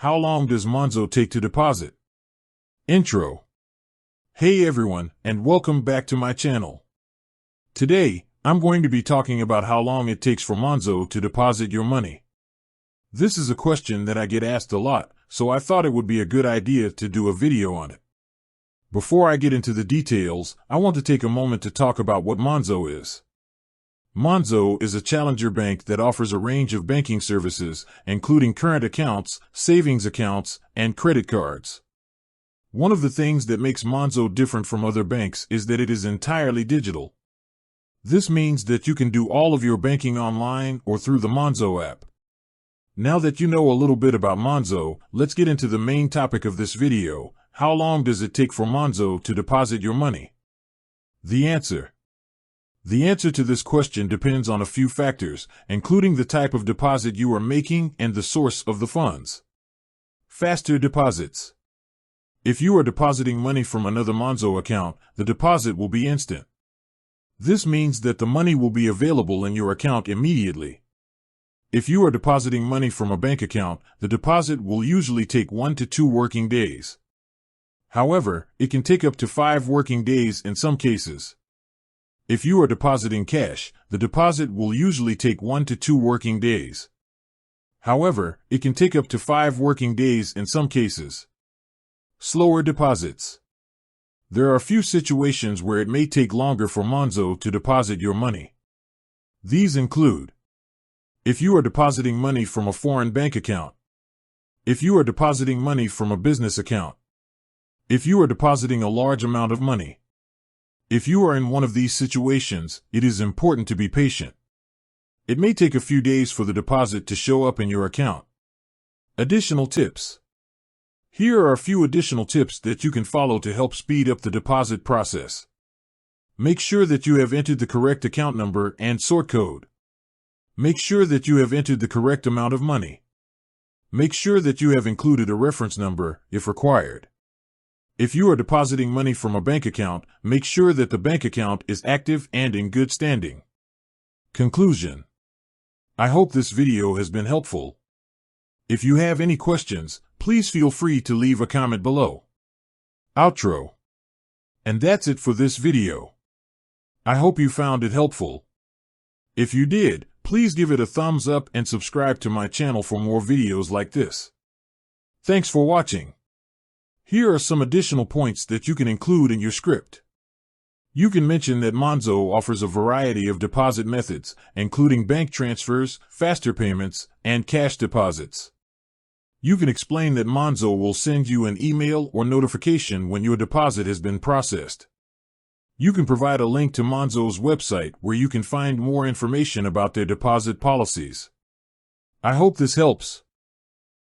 How long does Monzo take to deposit? Intro. Hey everyone, and welcome back to my channel. Today, I'm going to be talking about how long it takes for Monzo to deposit your money. This is a question that I get asked a lot, so I thought it would be a good idea to do a video on it. Before I get into the details, I want to take a moment to talk about what Monzo is. Monzo is a challenger bank that offers a range of banking services, including current accounts, savings accounts, and credit cards. One of the things that makes Monzo different from other banks is that it is entirely digital. This means that you can do all of your banking online or through the Monzo app. Now that you know a little bit about Monzo, let's get into the main topic of this video. How long does it take for Monzo to deposit your money? The answer to this question depends on a few factors, including the type of deposit you are making and the source of the funds. Faster deposits. If you are depositing money from another Monzo account, the deposit will be instant. This means that the money will be available in your account immediately. If you are depositing money from a bank account, the deposit will usually take 1 to 2 working days. However, it can take up to 5 working days in some cases. If you are depositing cash, the deposit will usually take 1 to 2 working days. However, it can take up to 5 working days in some cases. Slower deposits. There are a few situations where it may take longer for Monzo to deposit your money. These include: if you are depositing money from a foreign bank account, if you are depositing money from a business account, if you are depositing a large amount of money. If you are in one of these situations, it is important to be patient. It may take a few days for the deposit to show up in your account. Additional tips. Here are a few additional tips that you can follow to help speed up the deposit process. Make sure that you have entered the correct account number and sort code. Make sure that you have entered the correct amount of money. Make sure that you have included a reference number, if required. If you are depositing money from a bank account, make sure that the bank account is active and in good standing. Conclusion. I hope this video has been helpful. If you have any questions, please feel free to leave a comment below. Outro. And that's it for this video. I hope you found it helpful. If you did, please give it a thumbs up and subscribe to my channel for more videos like this. Thanks for watching. Here are some additional points that you can include in your script. You can mention that Monzo offers a variety of deposit methods, including bank transfers, faster payments, and cash deposits. You can explain that Monzo will send you an email or notification when your deposit has been processed. You can provide a link to Monzo's website where you can find more information about their deposit policies. I hope this helps.